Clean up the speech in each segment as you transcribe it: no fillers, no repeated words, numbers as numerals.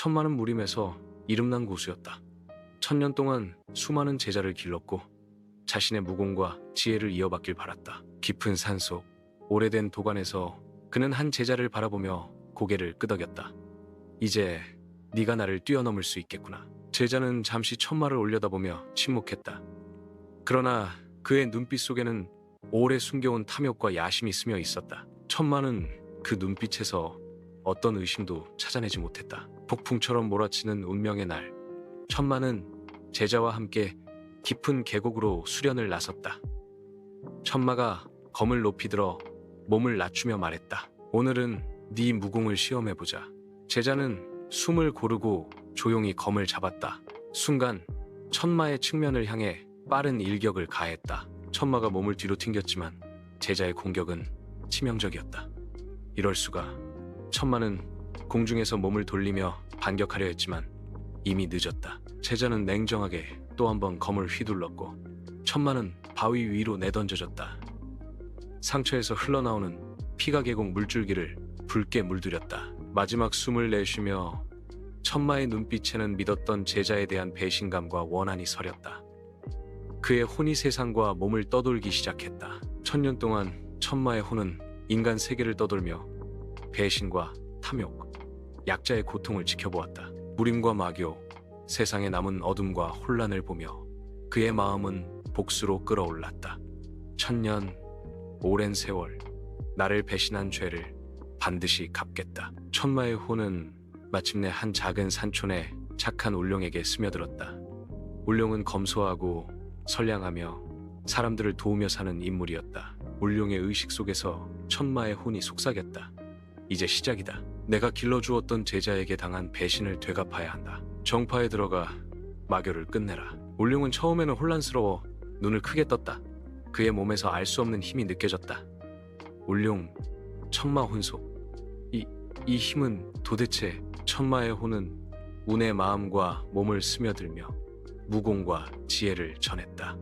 천마는 무림에서 이름난 고수였다. 1000년 동안 수많은 제자를 길렀고 자신의 무공과 지혜를 이어받길 바랐다. 깊은 산속 오래된 도관에서 그는 한 제자를 바라보며 고개를 끄덕였다. 이제 네가 나를 뛰어넘을 수 있겠구나. 제자는 잠시 천마를 올려다보며 침묵했다. 그러나 그의 눈빛 속에는 오래 숨겨온 탐욕과 야심이 스며 있었다. 천마는 그 눈빛에서 어떤 의심도 찾아내지 못했다. 폭풍처럼 몰아치는 운명의 날, 천마는 제자와 함께 깊은 계곡으로 수련을 나섰다. 천마가 검을 높이 들어 몸을 낮추며 말했다. 오늘은 네 무공을 시험해보자. 제자는 숨을 고르고 조용히 검을 잡았다. 순간 천마의 측면을 향해 빠른 일격을 가했다. 천마가 몸을 뒤로 튕겼지만 제자의 공격은 치명적이었다. 이럴 수가. 천마는 공중에서 몸을 돌리며 반격하려 했지만 이미 늦었다. 제자는 냉정하게 또 한 번 검을 휘둘렀고 천마는 바위 위로 내던져졌다. 상처에서 흘러나오는 피가 계곡 물줄기를 붉게 물들였다. 마지막 숨을 내쉬며 천마의 눈빛에는 믿었던 제자에 대한 배신감과 원한이 서렸다. 그의 혼이 세상과 몸을 떠돌기 시작했다. 1000년 동안 천마의 혼은 인간 세계를 떠돌며 배신과 탐욕, 약자의 고통을 지켜보았다. 무림과 마교, 세상에 남은 어둠과 혼란을 보며 그의 마음은 복수로 끓어올랐다. 1000년, 오랜 세월, 나를 배신한 죄를 반드시 갚겠다. 천마의 혼은 마침내 한 작은 산촌의 착한 울룡에게 스며들었다. 울룡은 검소하고 선량하며 사람들을 도우며 사는 인물이었다. 울룡의 의식 속에서 천마의 혼이 속삭였다. 이제 시작이다. 내가 길러주었던 제자에게 당한 배신을 되갚아야 한다. 정파에 들어가 마교를 끝내라. 울룡은 처음에는 혼란스러워 눈을 크게 떴다. 그의 몸에서 알 수 없는 힘이 느껴졌다. 울룡, 천마 혼속. 이 힘은 도대체. 천마의 혼은 운의 마음과 몸을 스며들며 무공과 지혜를 전했다.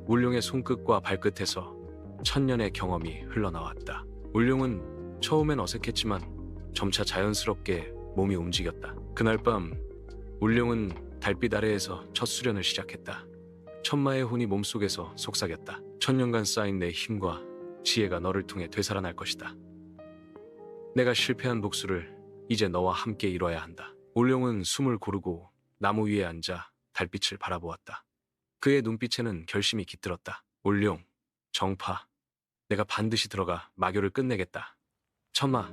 울룡의 손끝과 발끝에서 1000년의 경험이 흘러나왔다. 울룡은 처음엔 어색했지만 점차 자연스럽게 몸이 움직였다. 그날 밤 울룡은 달빛 아래에서 첫 수련을 시작했다. 천마의 혼이 몸속에서 속삭였다. 1000년간 쌓인 내 힘과 지혜가 너를 통해 되살아날 것이다. 내가 실패한 복수를 이제 너와 함께 이뤄야 한다. 울룡은 숨을 고르고 나무 위에 앉아 달빛을 바라보았다. 그의 눈빛에는 결심이 깃들었다. 울룡, 정파, 내가 반드시 들어가 마교를 끝내겠다. 천마,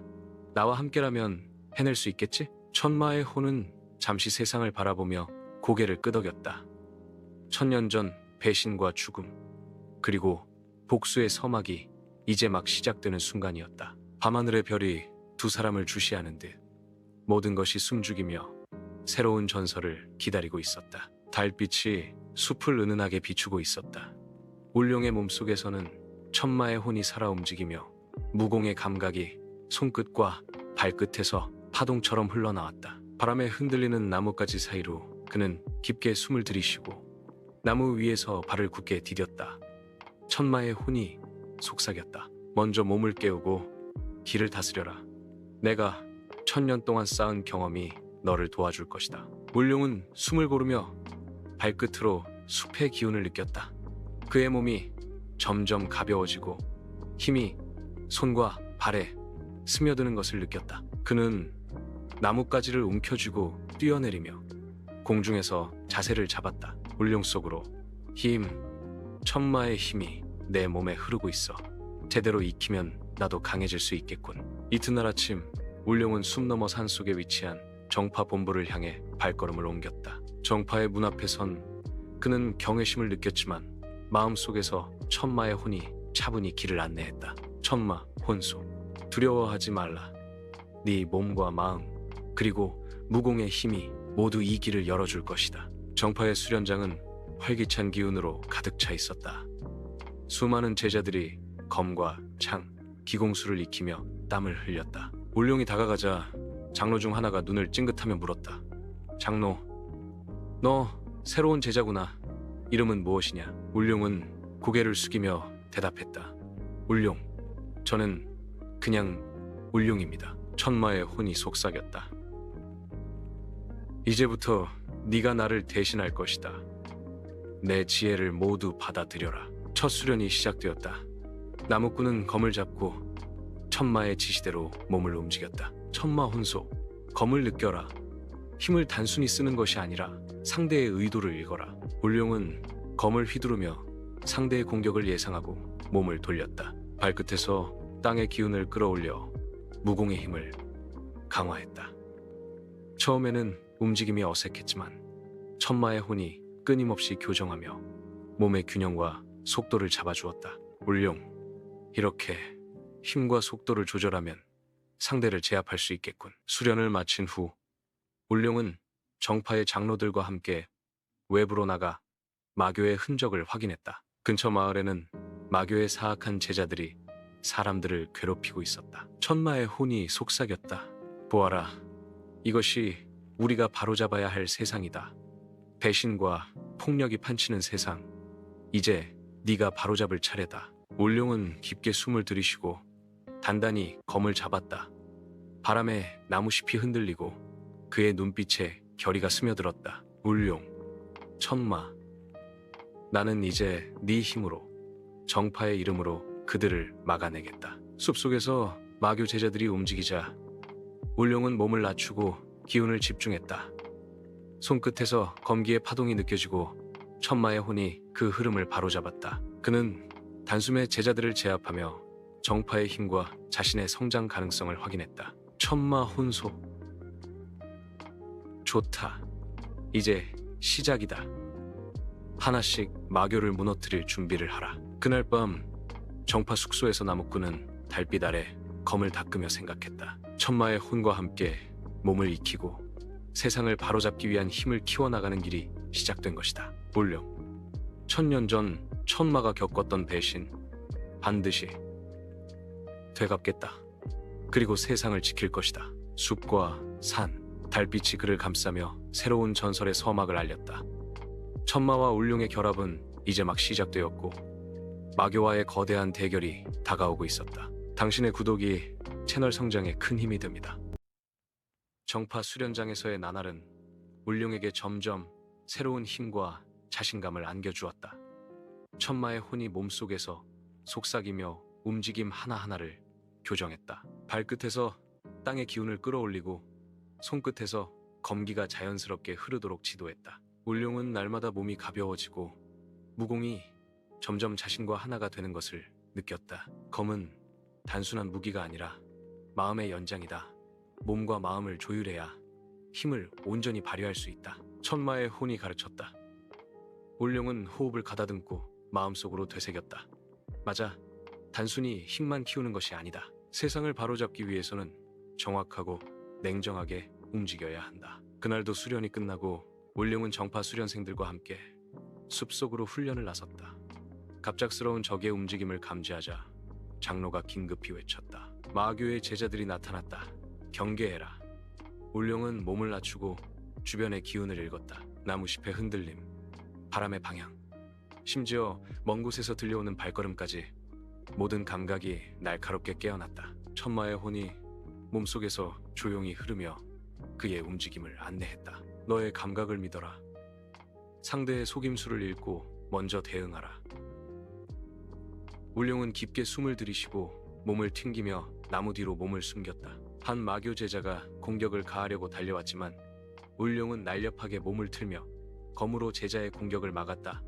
나와 함께라면 해낼 수 있겠지? 천마의 혼은 잠시 세상을 바라보며 고개를 끄덕였다. 1000년 전 배신과 죽음, 그리고 복수의 서막이 이제 막 시작되는 순간이었다. 밤하늘의 별이 두 사람을 주시하는 듯 모든 것이 숨죽이며 새로운 전설을 기다리고 있었다. 달빛이 숲을 은은하게 비추고 있었다. 울룡의 몸속에서는 천마의 혼이 살아 움직이며 무공의 감각이 손끝과 발끝에서 파동처럼 흘러나왔다. 바람에 흔들리는 나뭇가지 사이로 그는 깊게 숨을 들이쉬고 나무 위에서 발을 굳게 디뎠다. 천마의 혼이 속삭였다. 먼저 몸을 깨우고 기를 다스려라. 내가 1000년 동안 쌓은 경험이 너를 도와줄 것이다. 울룡은 숨을 고르며 발끝으로 숲의 기운을 느꼈다. 그의 몸이 점점 가벼워지고 힘이 손과 발에 스며드는 것을 느꼈다. 그는 나뭇가지를 움켜쥐고 뛰어내리며 공중에서 자세를 잡았다. 울룡 속으로 힘, 천마의 힘이 내 몸에 흐르고 있어. 제대로 익히면 나도 강해질 수 있겠군. 이튿날 아침 울룡은 숨 너머 산속에 위치한 정파 본부를 향해 발걸음을 옮겼다. 정파의 문 앞에 선 그는 경외심을 느꼈지만 마음속에서 천마의 혼이 차분히 길을 안내했다. 천마, 혼소, 두려워하지 말라. 네 몸과 마음 그리고 무공의 힘이 모두 이 길을 열어줄 것이다. 정파의 수련장은 활기찬 기운으로 가득 차 있었다. 수많은 제자들이 검과 창, 기공수를 익히며 땀을 흘렸다. 울룡이 다가가자 장로 중 하나가 눈을 찡긋하며 물었다. 장로, 너 새로운 제자구나. 이름은 무엇이냐? 울룡은 고개를 숙이며 대답했다. 울룡, 저는 그냥 울룡입니다. 천마의 혼이 속삭였다. 이제부터 네가 나를 대신할 것이다. 내 지혜를 모두 받아들여라. 첫 수련이 시작되었다. 나무꾼은 검을 잡고 천마의 지시대로 몸을 움직였다. 천마 혼소. 검을 느껴라. 힘을 단순히 쓰는 것이 아니라 상대의 의도를 읽어라. 울룡은 검을 휘두르며 상대의 공격을 예상하고 몸을 돌렸다. 발끝에서 땅의 기운을 끌어올려 무공의 힘을 강화했다. 처음에는 움직임이 어색했지만 천마의 혼이 끊임없이 교정하며 몸의 균형과 속도를 잡아주었다. 울룡, 이렇게 힘과 속도를 조절하면 상대를 제압할 수 있겠군. 수련을 마친 후 울룡은 정파의 장로들과 함께 외부로 나가 마교의 흔적을 확인했다. 근처 마을에는 마교의 사악한 제자들이 사람들을 괴롭히고 있었다. 천마의 혼이 속삭였다. 보아라, 이것이 우리가 바로잡아야 할 세상이다. 배신과 폭력이 판치는 세상. 이제 네가 바로잡을 차례다. 울룡은 깊게 숨을 들이쉬고 단단히 검을 잡았다. 바람에 나무잎이 흔들리고 그의 눈빛에 결의가 스며들었다. 울룡, 천마, 나는 이제 네 힘으로, 정파의 이름으로 그들을 막아내겠다. 숲속에서 마교 제자들이 움직이자 울룡은 몸을 낮추고 기운을 집중했다. 손끝에서 검기의 파동이 느껴지고 천마의 혼이 그 흐름을 바로잡았다. 그는 단숨에 제자들을 제압하며 정파의 힘과 자신의 성장 가능성을 확인했다. 천마 혼소. 좋다. 이제 시작이다. 하나씩 마교를 무너뜨릴 준비를 하라. 그날 밤 정파 숙소에서 나무꾼은 달빛 아래 검을 닦으며 생각했다. 천마의 혼과 함께 몸을 익히고 세상을 바로잡기 위한 힘을 키워나가는 길이 시작된 것이다. 울룡, 천년 전 천마가 겪었던 배신 반드시 되갚겠다. 그리고 세상을 지킬 것이다. 숲과 산, 달빛이 그를 감싸며 새로운 전설의 서막을 알렸다. 천마와 울룡의 결합은 이제 막 시작되었고 마교와의 거대한 대결이 다가오고 있었다. 당신의 구독이 채널 성장에 큰 힘이 됩니다. 정파 수련장에서의 나날은 울룡에게 점점 새로운 힘과 자신감을 안겨주었다. 천마의 혼이 몸속에서 속삭이며 움직임 하나하나를 교정했다. 발끝에서 땅의 기운을 끌어올리고 손끝에서 검기가 자연스럽게 흐르도록 지도했다. 울룡은 날마다 몸이 가벼워지고 무공이 점점 자신과 하나가 되는 것을 느꼈다. 검은 단순한 무기가 아니라 마음의 연장이다. 몸과 마음을 조율해야 힘을 온전히 발휘할 수 있다. 천마의 혼이 가르쳤다. 울룡은 호흡을 가다듬고 마음속으로 되새겼다. 맞아. 단순히 힘만 키우는 것이 아니다. 세상을 바로잡기 위해서는 정확하고 냉정하게 움직여야 한다. 그날도 수련이 끝나고 울룡은 정파 수련생들과 함께 숲속으로 훈련을 나섰다. 갑작스러운 적의 움직임을 감지하자 장로가 긴급히 외쳤다. 마교의 제자들이 나타났다. 경계해라. 울룡은 몸을 낮추고 주변의 기운을 읽었다. 나무잎의 흔들림, 바람의 방향, 심지어 먼 곳에서 들려오는 발걸음까지 모든 감각이 날카롭게 깨어났다. 천마의 혼이 몸속에서 조용히 흐르며 그의 움직임을 안내했다. 너의 감각을 믿어라. 상대의 속임수를 읽고 먼저 대응하라. 울룡은 깊게 숨을 들이쉬고 몸을 튕기며 나무 뒤로 몸을 숨겼다. 한 마교 제자가 공격을 가하려고 달려왔지만 울룡은 날렵하게 몸을 틀며 검으로 제자의 공격을 막았다.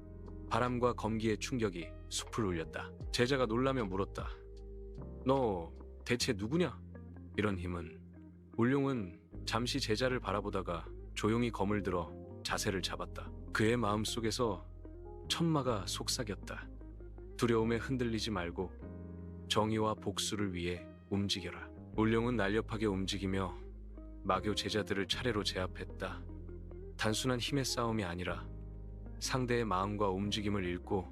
바람과 검기의 충격이 숲을 울렸다. 제자가 놀라며 물었다. 너 대체 누구냐? 이런 힘은. 울룡은 잠시 제자를 바라보다가 조용히 검을 들어 자세를 잡았다. 그의 마음속에서 천마가 속삭였다. 두려움에 흔들리지 말고 정의와 복수를 위해 움직여라. 울룡은 날렵하게 움직이며 마교 제자들을 차례로 제압했다. 단순한 힘의 싸움이 아니라 상대의 마음과 움직임을 읽고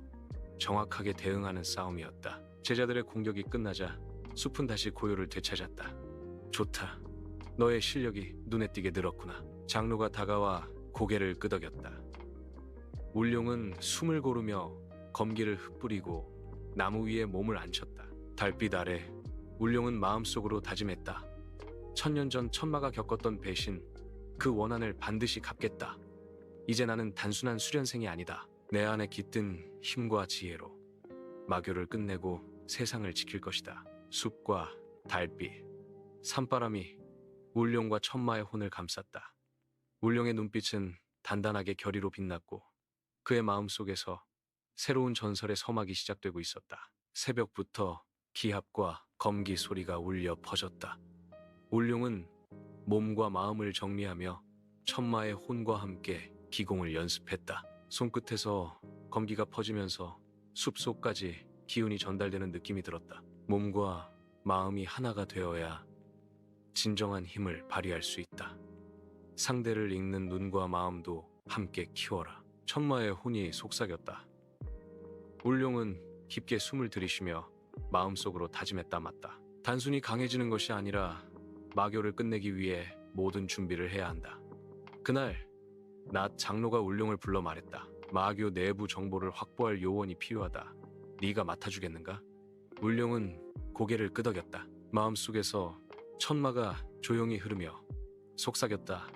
정확하게 대응하는 싸움이었다. 제자들의 공격이 끝나자 숲은 다시 고요를 되찾았다. 좋다. 너의 실력이 눈에 띄게 늘었구나. 장로가 다가와 고개를 끄덕였다. 울룡은 숨을 고르며 검기를 흩뿌리고 나무 위에 몸을 앉혔다. 달빛 아래 울룡은 마음속으로 다짐했다. 천년 전 천마가 겪었던 배신, 그 원한을 반드시 갚겠다. 이제 나는 단순한 수련생이 아니다. 내 안에 깃든 힘과 지혜로 마교를 끝내고 세상을 지킬 것이다. 숲과 달빛, 산바람이 울룡과 천마의 혼을 감쌌다. 울룡의 눈빛은 단단하게 결의로 빛났고 그의 마음속에서 새로운 전설의 서막이 시작되고 있었다. 새벽부터 기합과 검기 소리가 울려 퍼졌다. 울룡은 몸과 마음을 정리하며 천마의 혼과 함께 기공을 연습했다. 손끝에서 검기가 퍼지면서 숲속까지 기운이 전달되는 느낌이 들었다. 몸과 마음이 하나가 되어야 진정한 힘을 발휘할 수 있다. 상대를 읽는 눈과 마음도 함께 키워라. 천마의 혼이 속삭였다. 울룡은 깊게 숨을 들이쉬며 마음속으로 다짐했다 맞다. 단순히 강해지는 것이 아니라 마교를 끝내기 위해 모든 준비를 해야 한다. 그날 낮 장로가 울룡을 불러 말했다. 마교 내부 정보를 확보할 요원이 필요하다. 네가 맡아주겠는가? 울룡은 고개를 끄덕였다. 마음속에서 천마가 조용히 흐르며 속삭였다.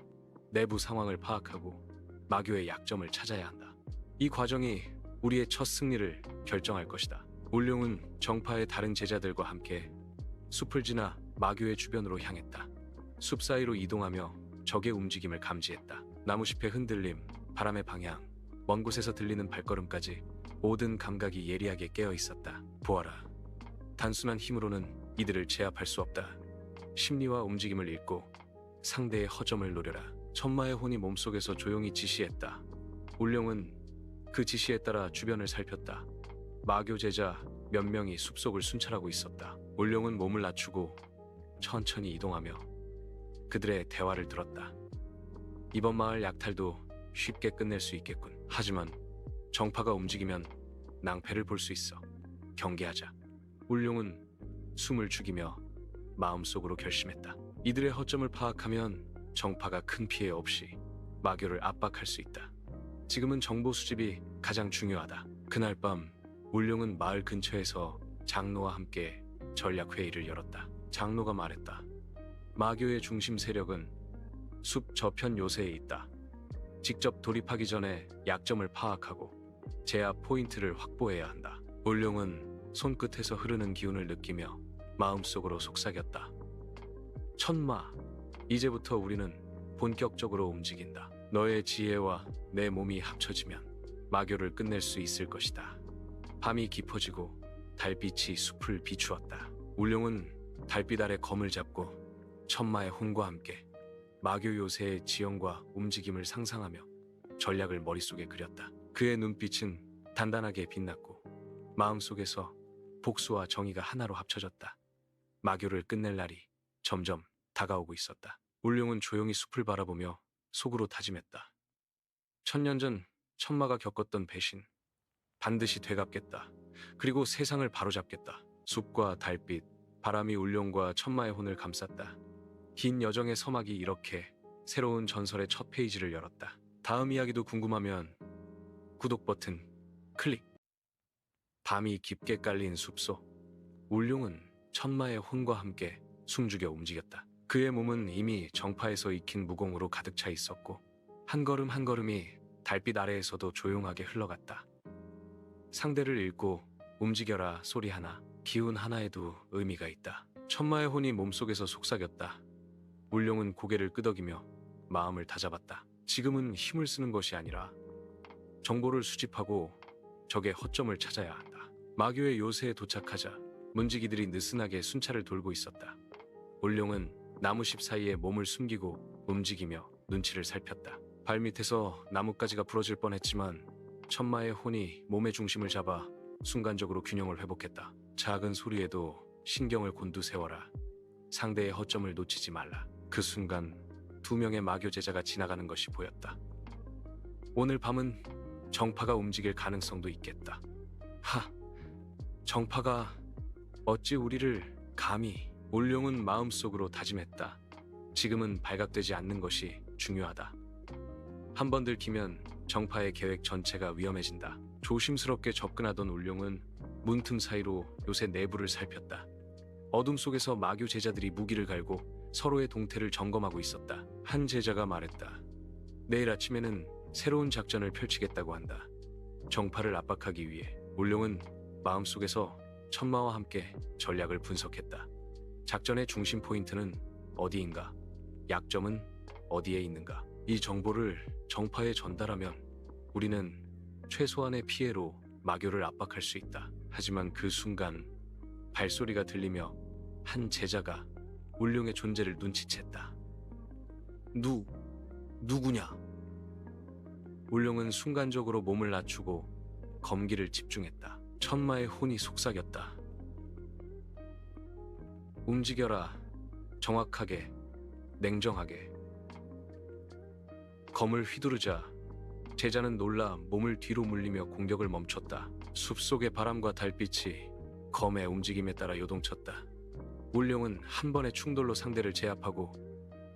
내부 상황을 파악하고 마교의 약점을 찾아야 한다. 이 과정이 우리의 첫 승리를 결정할 것이다. 울룡은 정파의 다른 제자들과 함께 숲을 지나 마교의 주변으로 향했다. 숲 사이로 이동하며 적의 움직임을 감지했다. 나무잎의 흔들림, 바람의 방향, 먼 곳에서 들리는 발걸음까지 모든 감각이 예리하게 깨어 있었다. 보아라. 단순한 힘으로는 이들을 제압할 수 없다. 심리와 움직임을 읽고 상대의 허점을 노려라. 천마의 혼이 몸속에서 조용히 지시했다. 울룡은 그 지시에 따라 주변을 살폈다. 마교 제자 몇 명이 숲속을 순찰하고 있었다. 울룡은 몸을 낮추고 천천히 이동하며 그들의 대화를 들었다. 이번 마을 약탈도 쉽게 끝낼 수 있겠군. 하지만 정파가 움직이면 낭패를 볼 수 있어. 경계하자. 울룡은 숨을 죽이며 마음속으로 결심했다. 이들의 허점을 파악하면 정파가 큰 피해 없이 마교를 압박할 수 있다. 지금은 정보 수집이 가장 중요하다. 그날 밤 울룡은 마을 근처에서 장로와 함께 전략 회의를 열었다. 장로가 말했다. 마교의 중심 세력은 숲 저편 요새에 있다. 직접 돌입하기 전에 약점을 파악하고 제압 포인트를 확보해야 한다. 울룡은 손끝에서 흐르는 기운을 느끼며 마음속으로 속삭였다. 천마, 이제부터 우리는 본격적으로 움직인다. 너의 지혜와 내 몸이 합쳐지면 마교를 끝낼 수 있을 것이다. 밤이 깊어지고 달빛이 숲을 비추었다. 울룡은 달빛 아래 검을 잡고 천마의 혼과 함께 마교 요새의 지형과 움직임을 상상하며 전략을 머릿속에 그렸다. 그의 눈빛은 단단하게 빛났고 마음속에서 복수와 정의가 하나로 합쳐졌다. 마교를 끝낼 날이 점점 다가오고 있었다. 울룡은 조용히 숲을 바라보며 속으로 다짐했다. 천년 전 천마가 겪었던 배신, 반드시 되갚겠다. 그리고 세상을 바로잡겠다. 숲과 달빛, 바람이 울룡과 천마의 혼을 감쌌다. 긴 여정의 서막이 이렇게 새로운 전설의 첫 페이지를 열었다. 다음 이야기도 궁금하면 구독 버튼 클릭. 밤이 깊게 깔린 숲속. 울룡은 천마의 혼과 함께 숨죽여 움직였다. 그의 몸은 이미 정파에서 익힌 무공으로 가득 차 있었고 한 걸음 한 걸음이 달빛 아래에서도 조용하게 흘러갔다. 상대를 읽고 움직여라 소리 하나, 기운 하나에도 의미가 있다. 천마의 혼이 몸속에서 속삭였다. 울룡은 고개를 끄덕이며 마음을 다잡았다. 지금은 힘을 쓰는 것이 아니라 정보를 수집하고 적의 허점을 찾아야 한다. 마교의 요새에 도착하자 문지기들이 느슨하게 순찰을 돌고 있었다. 울룡은 나무잎 사이에 몸을 숨기고 움직이며 눈치를 살폈다. 발밑에서 나뭇가지가 부러질 뻔했지만 천마의 혼이 몸의 중심을 잡아 순간적으로 균형을 회복했다. 작은 소리에도 신경을 곤두세워라. 상대의 허점을 놓치지 말라. 그 순간 2명의 마교 제자가 지나가는 것이 보였다. 오늘 밤은 정파가 움직일 가능성도 있겠다. 정파가 어찌 우리를 감히. 울룡은 마음속으로 다짐했다. 지금은 발각되지 않는 것이 중요하다. 한 번 들키면 정파의 계획 전체가 위험해진다. 조심스럽게 접근하던 울룡은 문틈 사이로 요새 내부를 살폈다. 어둠 속에서 마교 제자들이 무기를 갈고 서로의 동태를 점검하고 있었다. 한 제자가 말했다. 내일 아침에는 새로운 작전을 펼치겠다고 한다. 정파를 압박하기 위해 울룡은 마음속에서 천마와 함께 전략을 분석했다. 작전의 중심 포인트는 어디인가? 약점은 어디에 있는가? 이 정보를 정파에 전달하면 우리는 최소한의 피해로 마교를 압박할 수 있다. 하지만 그 순간 발소리가 들리며 한 제자가 울룡의 존재를 눈치챘다. 누구냐? 울룡은 순간적으로 몸을 낮추고 검기를 집중했다. 천마의 혼이 속삭였다. 움직여라. 정확하게, 냉정하게. 검을 휘두르자 제자는 놀라 몸을 뒤로 물리며 공격을 멈췄다. 숲속의 바람과 달빛이 검의 움직임에 따라 요동쳤다. 울룡은 한 번의 충돌로 상대를 제압하고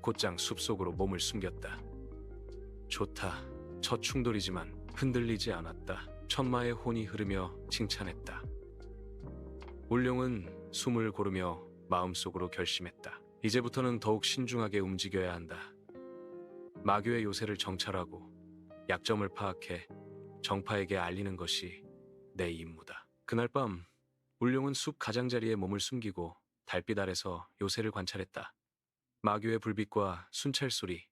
곧장 숲속으로 몸을 숨겼다. 좋다. 첫 충돌이지만 흔들리지 않았다. 천마의 혼이 흐르며 칭찬했다. 울룡은 숨을 고르며 마음속으로 결심했다. 이제부터는 더욱 신중하게 움직여야 한다. 마교의 요새를 정찰하고 약점을 파악해 정파에게 알리는 것이 내 임무다. 그날 밤 울룡은 숲 가장자리에 몸을 숨기고 달빛 아래서 요새를 관찰했다. 마교의 불빛과 순찰 소리,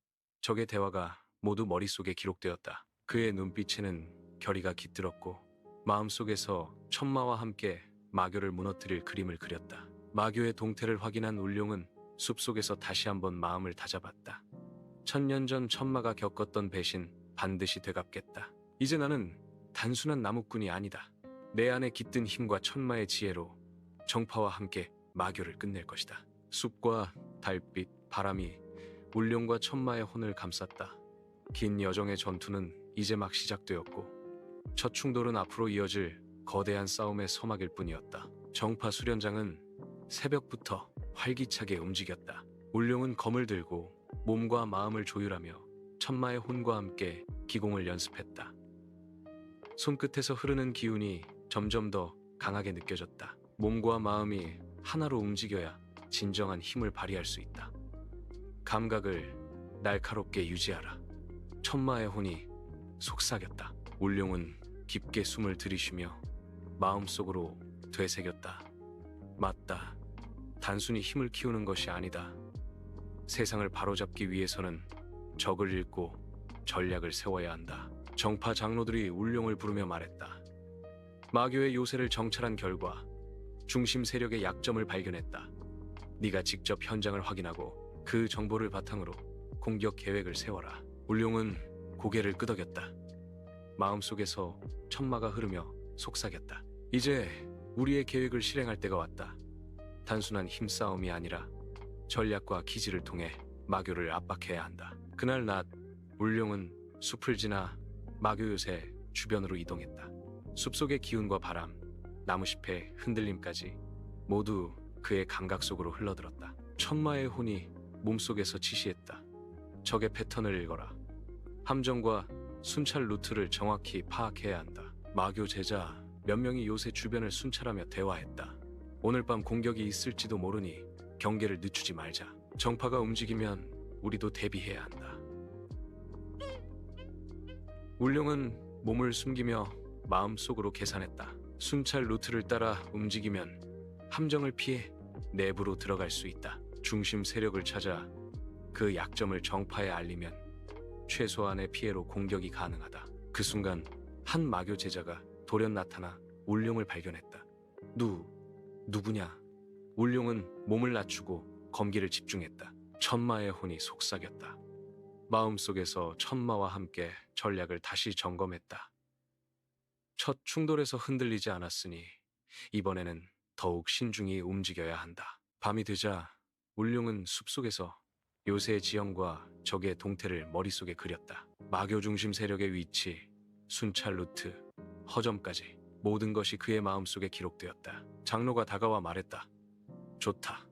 적의 대화가 모두 머릿속에 기록되었다. 그의 눈빛에는 결의가 깃들었고 마음속에서 천마와 함께 마교를 무너뜨릴 그림을 그렸다. 마교의 동태를 확인한 울룡은 숲속에서 다시 한번 마음을 다잡았다. 1000년 전 천마가 겪었던 배신 반드시 되갚겠다. 이제 나는 단순한 나무꾼이 아니다. 내 안에 깃든 힘과 천마의 지혜로 정파와 함께 마교를 끝낼 것이다. 숲과 달빛, 바람이 울룡과 천마의 혼을 감쌌다. 긴 여정의 전투는 이제 막 시작되었고 첫 충돌은 앞으로 이어질 거대한 싸움의 서막일 뿐이었다. 정파 수련장은 새벽부터 활기차게 움직였다. 울룡은 검을 들고 몸과 마음을 조율하며 천마의 혼과 함께 기공을 연습했다. 손끝에서 흐르는 기운이 점점 더 강하게 느껴졌다. 몸과 마음이 하나로 움직여야 진정한 힘을 발휘할 수 있다. 감각을 날카롭게 유지하라. 천마의 혼이 속삭였다. 울룡은 깊게 숨을 들이쉬며 마음속으로 되새겼다. 맞다. 단순히 힘을 키우는 것이 아니다. 세상을 바로잡기 위해서는 적을 읽고 전략을 세워야 한다. 정파 장로들이 울룡을 부르며 말했다. 마교의 요새를 정찰한 결과 중심 세력의 약점을 발견했다. 네가 직접 현장을 확인하고 그 정보를 바탕으로 공격 계획을 세워라. 울룡은 고개를 끄덕였다. 마음속에서 천마가 흐르며 속삭였다. 이제 우리의 계획을 실행할 때가 왔다. 단순한 힘싸움이 아니라 전략과 기지를 통해 마교를 압박해야 한다. 그날 낮 울룡은 숲을 지나 마교 요새 주변으로 이동했다. 숲속의 기운과 바람, 나무잎의 흔들림까지 모두 그의 감각 속으로 흘러들었다. 천마의 혼이 몸속에서 지시했다. 적의 패턴을 읽어라. 함정과 순찰 루트를 정확히 파악해야 한다. 마교 제자 몇 명이 요새 주변을 순찰하며 대화했다. 오늘 밤 공격이 있을지도 모르니 경계를 늦추지 말자. 정파가 움직이면 우리도 대비해야 한다. 울룡은 몸을 숨기며 마음속으로 계산했다. 순찰 루트를 따라 움직이면 함정을 피해 내부로 들어갈 수 있다. 중심 세력을 찾아 그 약점을 정파에 알리면 최소한의 피해로 공격이 가능하다. 그 순간 한 마교 제자가 돌연 나타나 울룡을 발견했다. 누구냐? 울룡은 몸을 낮추고 검기를 집중했다. 천마의 혼이 속삭였다. 마음속에서 천마와 함께 전략을 다시 점검했다. 첫 충돌에서 흔들리지 않았으니 이번에는 더욱 신중히 움직여야 한다. 밤이 되자 울룡은 숲속에서 요새의 지형과 적의 동태를 머릿속에 그렸다. 마교 중심 세력의 위치, 순찰 루트, 허점까지 모든 것이 그의 마음속에 기록되었다. 장로가 다가와 말했다. 좋다.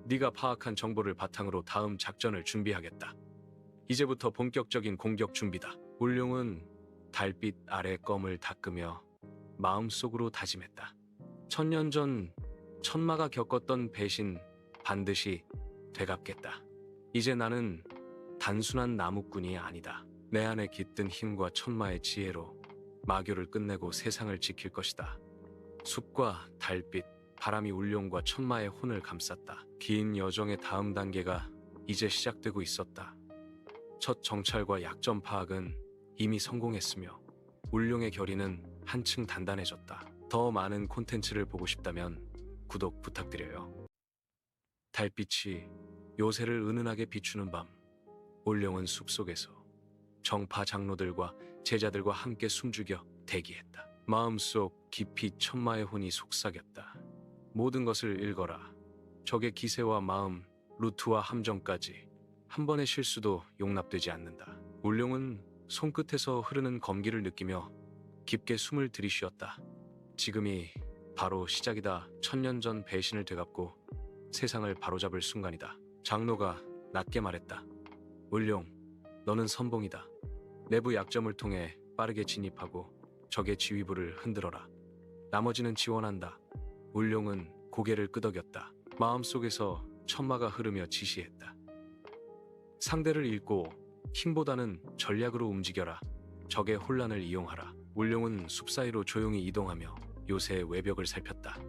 네가 파악한 정보를 바탕으로 다음 작전을 준비하겠다. 이제부터 본격적인 공격 준비다. 울룡은 달빛 아래 껌을 닦으며 마음속으로 다짐했다. 1000년 전 천마가 겪었던 배신 반드시 되갚겠다. 이제 나는 단순한 나무꾼이 아니다. 내 안에 깃든 힘과 천마의 지혜로 마교를 끝내고 세상을 지킬 것이다. 숲과 달빛, 바람이 울룡과 천마의 혼을 감쌌다. 긴 여정의 다음 단계가 이제 시작되고 있었다. 첫 정찰과 약점 파악은 이미 성공했으며 울룡의 결의는 한층 단단해졌다. 더 많은 콘텐츠를 보고 싶다면 구독 부탁드려요. 달빛이 요새를 은은하게 비추는 밤, 울룡은 숲속에서 정파 장로들과 제자들과 함께 숨죽여 대기했다. 마음속 깊이 천마의 혼이 속삭였다. 모든 것을 읽어라. 적의 기세와 마음, 루트와 함정까지 한 번의 실수도 용납되지 않는다. 울룡은 손끝에서 흐르는 검기를 느끼며 깊게 숨을 들이쉬었다. 지금이 바로 시작이다. 1000년 전 배신을 되갚고 세상을 바로잡을 순간이다. 장로가 낮게 말했다. 울룡, 너는 선봉이다. 내부 약점을 통해 빠르게 진입하고 적의 지휘부를 흔들어라. 나머지는 지원한다. 울룡은 고개를 끄덕였다. 마음속에서 천마가 흐르며 지시했다. 상대를 읽고 힘보다는 전략으로 움직여라. 적의 혼란을 이용하라. 울룡은 숲 사이로 조용히 이동하며 요새의 외벽을 살폈다.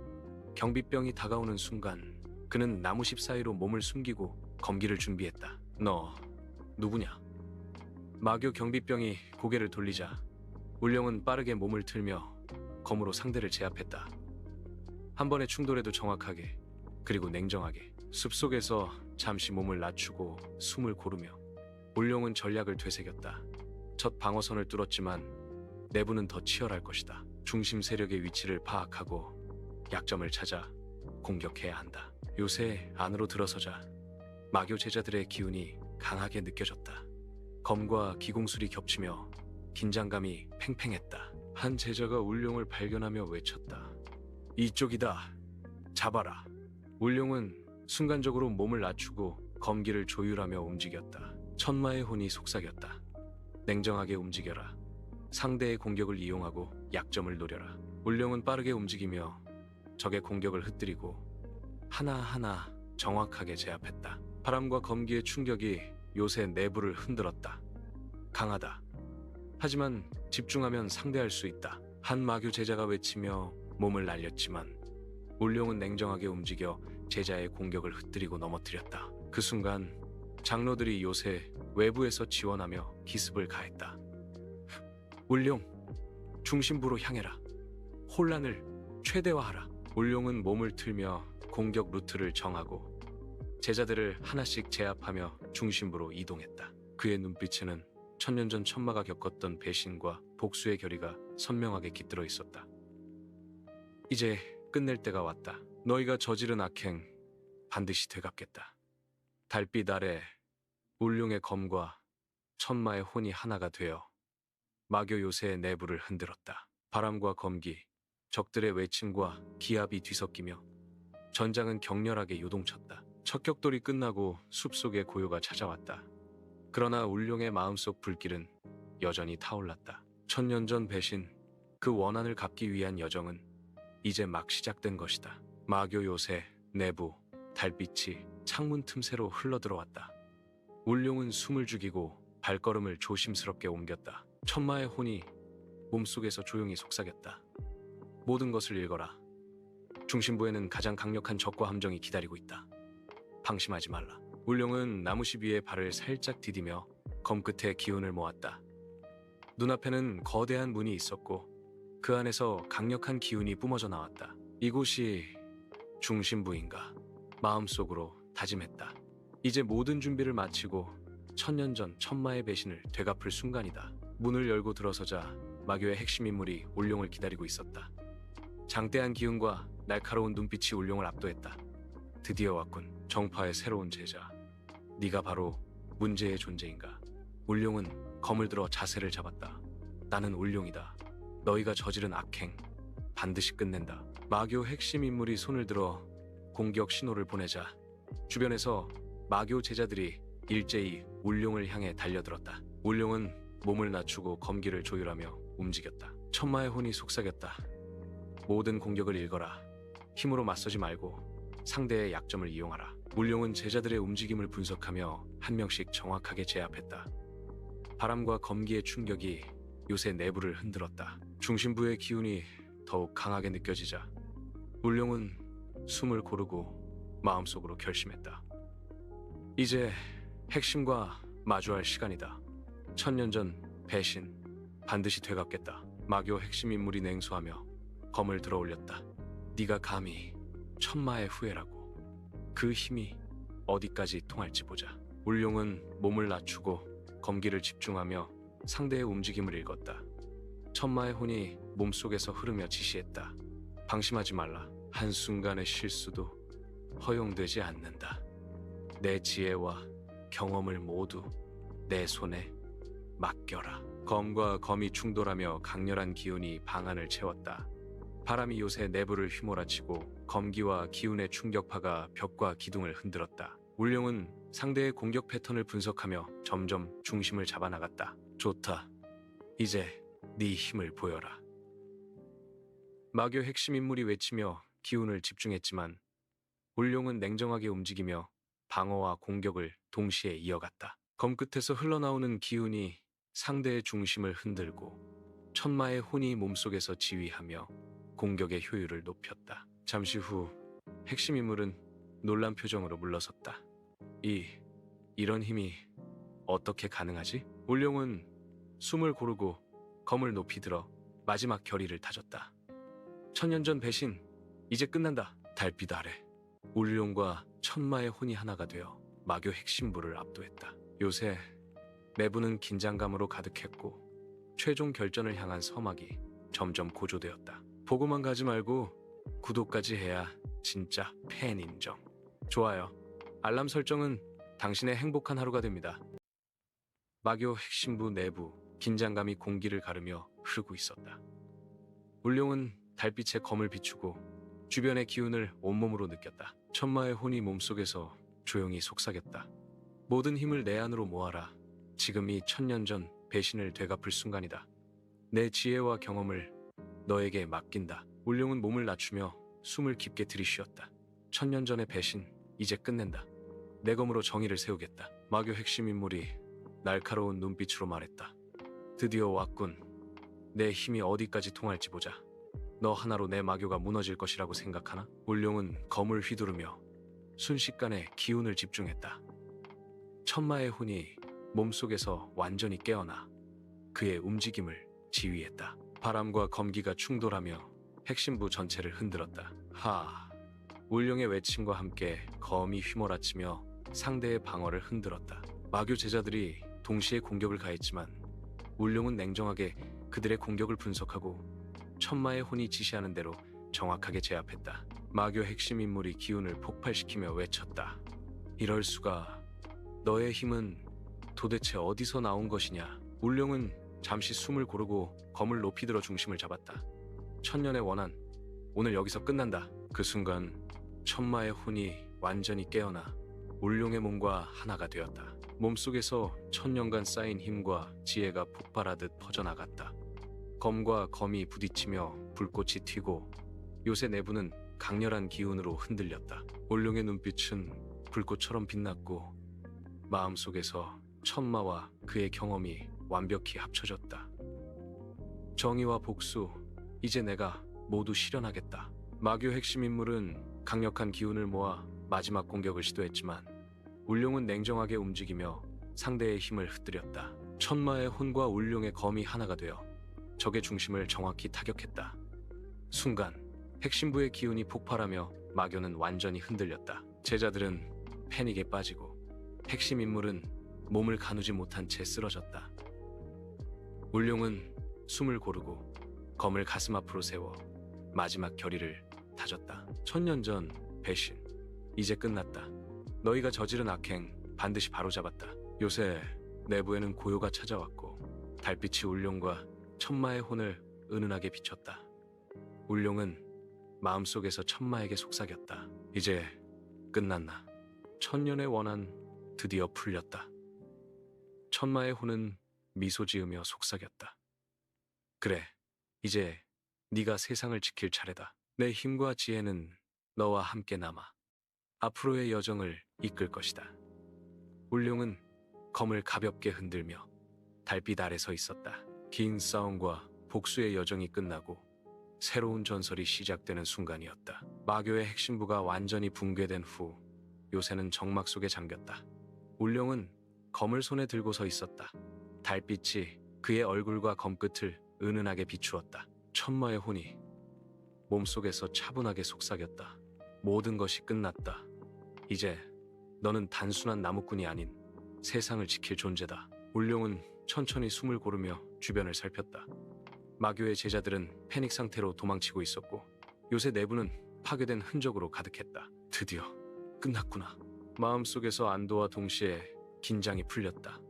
경비병이 다가오는 순간 그는 나무십 사이로 몸을 숨기고 검기를 준비했다. 너 누구냐? 마교 경비병이 고개를 돌리자 울룡은 빠르게 몸을 틀며 검으로 상대를 제압했다. 한 번의 충돌에도 정확하게 그리고 냉정하게. 숲속에서 잠시 몸을 낮추고 숨을 고르며 울룡은 전략을 되새겼다. 첫 방어선을 뚫었지만 내부는 더 치열할 것이다. 중심 세력의 위치를 파악하고 약점을 찾아 공격해야 한다. 요새 안으로 들어서자 마교 제자들의 기운이 강하게 느껴졌다. 검과 기공술이 겹치며 긴장감이 팽팽했다. 한 제자가 울룡을 발견하며 외쳤다. 이쪽이다. 잡아라. 울룡은 순간적으로 몸을 낮추고 검기를 조율하며 움직였다. 천마의 혼이 속삭였다. 냉정하게 움직여라. 상대의 공격을 이용하고 약점을 노려라. 울룡은 빠르게 움직이며 적의 공격을 흩뜨리고 하나하나 정확하게 제압했다. 바람과 검기의 충격이 요새 내부를 흔들었다. 강하다. 하지만 집중하면 상대할 수 있다. 한 마교 제자가 외치며 몸을 날렸지만 울룡은 냉정하게 움직여 제자의 공격을 흩뜨리고 넘어뜨렸다. 그 순간 장로들이 요새 외부에서 지원하며 기습을 가했다. 울룡, 중심부로 향해라. 혼란을 최대화하라. 울룡은 몸을 틀며 공격 루트를 정하고 제자들을 하나씩 제압하며 중심부로 이동했다. 그의 눈빛에는 1000년 전 천마가 겪었던 배신과 복수의 결의가 선명하게 깃들어 있었다. 이제 끝낼 때가 왔다. 너희가 저지른 악행 반드시 되갚겠다. 달빛 아래 울룡의 검과 천마의 혼이 하나가 되어 마교 요새의 내부를 흔들었다. 바람과 검기, 적들의 외침과 기압이 뒤섞이며 전장은 격렬하게 요동쳤다. 첫 격돌이 끝나고 숲속의 고요가 찾아왔다. 그러나 울룡의 마음속 불길은 여전히 타올랐다. 1000년 전 배신, 그 원한을 갚기 위한 여정은 이제 막 시작된 것이다. 마교 요새 내부, 달빛이 창문 틈새로 흘러들어왔다. 울룡은 숨을 죽이고 발걸음을 조심스럽게 옮겼다. 천마의 혼이 몸속에서 조용히 속삭였다. 모든 것을 읽어라. 중심부에는 가장 강력한 적과 함정이 기다리고 있다. 방심하지 말라. 울룡은 나무십 위에 발을 살짝 디디며 검끝에 기운을 모았다. 눈앞에는 거대한 문이 있었고 그 안에서 강력한 기운이 뿜어져 나왔다. 이곳이 중심부인가? 마음속으로 다짐했다. 이제 모든 준비를 마치고 1000년 전 천마의 배신을 되갚을 순간이다. 문을 열고 들어서자 마교의 핵심 인물이 울룡을 기다리고 있었다. 장대한 기운과 날카로운 눈빛이 울룡을 압도했다. 드디어 왔군. 정파의 새로운 제자. 네가 바로 문제의 존재인가? 울룡은 검을 들어 자세를 잡았다. 나는 울룡이다. 너희가 저지른 악행 반드시 끝낸다. 마교 핵심 인물이 손을 들어 공격 신호를 보내자 주변에서 마교 제자들이 일제히 울룡을 향해 달려들었다. 울룡은 몸을 낮추고 검기를 조율하며 움직였다. 천마의 혼이 속삭였다. 모든 공격을 읽어라. 힘으로 맞서지 말고 상대의 약점을 이용하라. 울룡은 제자들의 움직임을 분석하며 한 명씩 정확하게 제압했다. 바람과 검기의 충격이 요새 내부를 흔들었다. 중심부의 기운이 더욱 강하게 느껴지자 울룡은 숨을 고르고 마음속으로 결심했다. 이제 핵심과 마주할 시간이다. 천년 전 배신 반드시 되갚겠다. 마교 핵심 인물이 냉소하며 검을 들어 올렸다. 네가 감히 천마의 후예라고. 그 힘이 어디까지 통할지 보자. 울룡은 몸을 낮추고 검기를 집중하며 상대의 움직임을 읽었다. 천마의 혼이 몸속에서 흐르며 지시했다. 방심하지 말라. 한순간의 실수도 허용되지 않는다. 내 지혜와 경험을 모두 내 손에 맡겨라. 검과 검이 충돌하며 강렬한 기운이 방안을 채웠다. 바람이 요새 내부를 휘몰아치고 검기와 기운의 충격파가 벽과 기둥을 흔들었다. 울룡은 상대의 공격 패턴을 분석하며 점점 중심을 잡아나갔다. 좋다. 이제 네 힘을 보여라. 마교 핵심 인물이 외치며 기운을 집중했지만 울룡은 냉정하게 움직이며 방어와 공격을 동시에 이어갔다. 검 끝에서 흘러나오는 기운이 상대의 중심을 흔들고 천마의 혼이 몸속에서 지휘하며 공격의 효율을 높였다. 잠시 후 핵심 인물은 놀란 표정으로 물러섰다. 이런 힘이 어떻게 가능하지? 울룡은 숨을 고르고 검을 높이 들어 마지막 결의를 다졌다. 천년 전 배신, 이제 끝난다. 달빛 아래 울룡과 천마의 혼이 하나가 되어 마교 핵심부를 압도했다. 요새 내부는 긴장감으로 가득했고 최종 결전을 향한 서막이 점점 고조되었다. 보고만 가지 말고 구독까지 해야 진짜 팬 인정. 좋아요, 알람 설정은 당신의 행복한 하루가 됩니다. 마교 핵심부 내부 긴장감이 공기를 가르며 흐르고 있었다. 울룡은 달빛에 검을 비추고 주변의 기운을 온몸으로 느꼈다. 천마의 혼이 몸속에서 조용히 속삭였다. 모든 힘을 내 안으로 모아라. 지금이 천년 전 배신을 되갚을 순간이다. 내 지혜와 경험을 너에게 맡긴다. 울룡은 몸을 낮추며 숨을 깊게 들이쉬었다. 천년 전의 배신, 이제 끝낸다. 내 검으로 정의를 세우겠다. 마교 핵심 인물이 날카로운 눈빛으로 말했다. 드디어 왔군. 내 힘이 어디까지 통할지 보자. 너 하나로 내 마교가 무너질 것이라고 생각하나? 울룡은 검을 휘두르며 순식간에 기운을 집중했다. 천마의 혼이 몸속에서 완전히 깨어나 그의 움직임을 지휘했다. 바람과 검기가 충돌하며 핵심부 전체를 흔들었다. 울룡의 외침과 함께 검이 휘몰아치며 상대의 방어를 흔들었다. 마교 제자들이 동시에 공격을 가했지만 울룡은 냉정하게 그들의 공격을 분석하고 천마의 혼이 지시하는 대로 정확하게 제압했다. 마교 핵심 인물이 기운을 폭발시키며 외쳤다. 이럴 수가. 너의 힘은 도대체 어디서 나온 것이냐? 울룡은 잠시 숨을 고르고 검을 높이 들어 중심을 잡았다. 천년의 원한, 오늘 여기서 끝난다. 그 순간 천마의 혼이 완전히 깨어나 울룡의 몸과 하나가 되었다. 몸속에서 천년간 쌓인 힘과 지혜가 폭발하듯 퍼져나갔다. 검과 검이 부딪히며 불꽃이 튀고 요새 내부는 강렬한 기운으로 흔들렸다. 울룡의 눈빛은 불꽃처럼 빛났고 마음속에서 천마와 그의 경험이 완벽히 합쳐졌다. 정의와 복수, 이제 내가 모두 실현하겠다. 마교 핵심 인물은 강력한 기운을 모아 마지막 공격을 시도했지만 울룡은 냉정하게 움직이며 상대의 힘을 흩뜨렸다. 천마의 혼과 울룡의 검이 하나가 되어 적의 중심을 정확히 타격했다. 순간 핵심부의 기운이 폭발하며 마교는 완전히 흔들렸다. 제자들은 패닉에 빠지고 핵심 인물은 몸을 가누지 못한 채 쓰러졌다. 울룡은 숨을 고르고 검을 가슴 앞으로 세워 마지막 결의를 다졌다. 천년 전 배신, 이제 끝났다. 너희가 저지른 악행 반드시 바로잡았다. 요새 내부에는 고요가 찾아왔고 달빛이 울룡과 천마의 혼을 은은하게 비췄다. 울룡은 마음속에서 천마에게 속삭였다. 이제 끝났나? 천년의 원한 드디어 풀렸다. 천마의 혼은 미소 지으며 속삭였다. 그래, 이제 네가 세상을 지킬 차례다. 내 힘과 지혜는 너와 함께 남아 앞으로의 여정을 이끌 것이다. 울룡은 검을 가볍게 흔들며 달빛 아래 서 있었다. 긴 싸움과 복수의 여정이 끝나고 새로운 전설이 시작되는 순간이었다. 마교의 핵심부가 완전히 붕괴된 후 요새는 정막 속에 잠겼다. 울룡은 검을 손에 들고 서 있었다. 달빛이 그의 얼굴과 검끝을 은은하게 비추었다. 천마의 혼이 몸속에서 차분하게 속삭였다. 모든 것이 끝났다. 이제 너는 단순한 나무꾼이 아닌 세상을 지킬 존재다. 울룡은 천천히 숨을 고르며 주변을 살폈다. 마교의 제자들은 패닉 상태로 도망치고 있었고 요새 내부는 파괴된 흔적으로 가득했다. 드디어 끝났구나. 마음속에서 안도와 동시에 긴장이 풀렸다.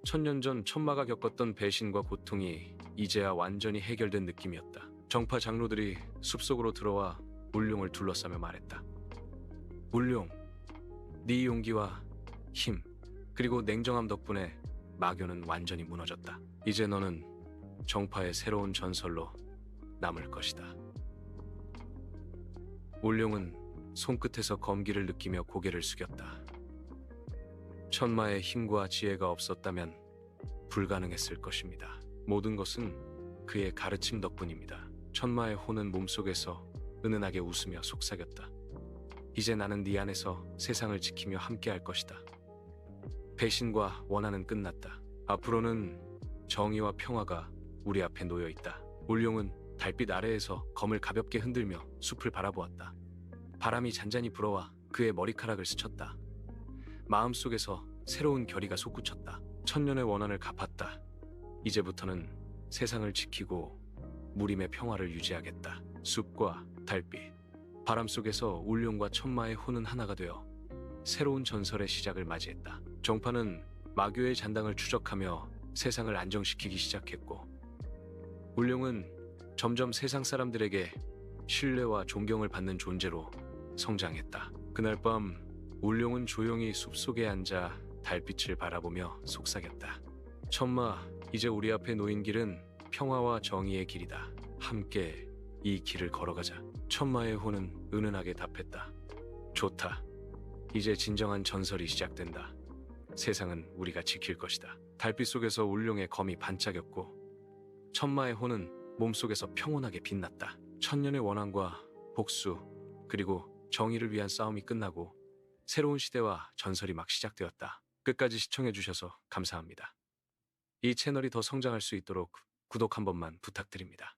천년 전 천마가 겪었던 배신과 고통이 이제야 완전히 해결된 느낌이었다. 정파 장로들이 숲속으로 들어와 울룡을 둘러싸며 말했다. 울룡, 네 용기와 힘, 그리고 냉정함 덕분에 마교는 완전히 무너졌다. 이제 너는 정파의 새로운 전설로 남을 것이다. 울룡은 손끝에서 검기를 느끼며 고개를 숙였다. 천마의 힘과 지혜가 없었다면 불가능했을 것입니다. 모든 것은 그의 가르침 덕분입니다. 천마의 혼은 몸속에서 은은하게 웃으며 속삭였다. 이제 나는 네 안에서 세상을 지키며 함께할 것이다. 배신과 원한은 끝났다. 앞으로는 정의와 평화가 우리 앞에 놓여 있다. 울룡은 달빛 아래에서 검을 가볍게 흔들며 숲을 바라보았다. 바람이 잔잔히 불어와 그의 머리카락을 스쳤다. 마음속에서 새로운 결의가 솟구쳤다. 천년의 원한을 갚았다. 이제부터는 세상을 지키고 무림의 평화를 유지하겠다. 숲과 달빛, 바람 속에서 울룡과 천마의 혼은 하나가 되어 새로운 전설의 시작을 맞이했다. 정파는 마교의 잔당을 추적하며 세상을 안정시키기 시작했고 울룡은 점점 세상 사람들에게 신뢰와 존경을 받는 존재로 성장했다. 그날 밤 울룡은 조용히 숲속에 앉아 달빛을 바라보며 속삭였다. 천마, 이제 우리 앞에 놓인 길은 평화와 정의의 길이다. 함께 이 길을 걸어가자. 천마의 혼은 은은하게 답했다. 좋다. 이제 진정한 전설이 시작된다. 세상은 우리가 지킬 것이다. 달빛 속에서 울룡의 검이 반짝였고 천마의 혼은 몸속에서 평온하게 빛났다. 천년의 원한과 복수 그리고 정의를 위한 싸움이 끝나고 새로운 시대와 전설이 막 시작되었다. 끝까지 시청해주셔서 감사합니다. 이 채널이 더 성장할 수 있도록 구독 한 번만 부탁드립니다.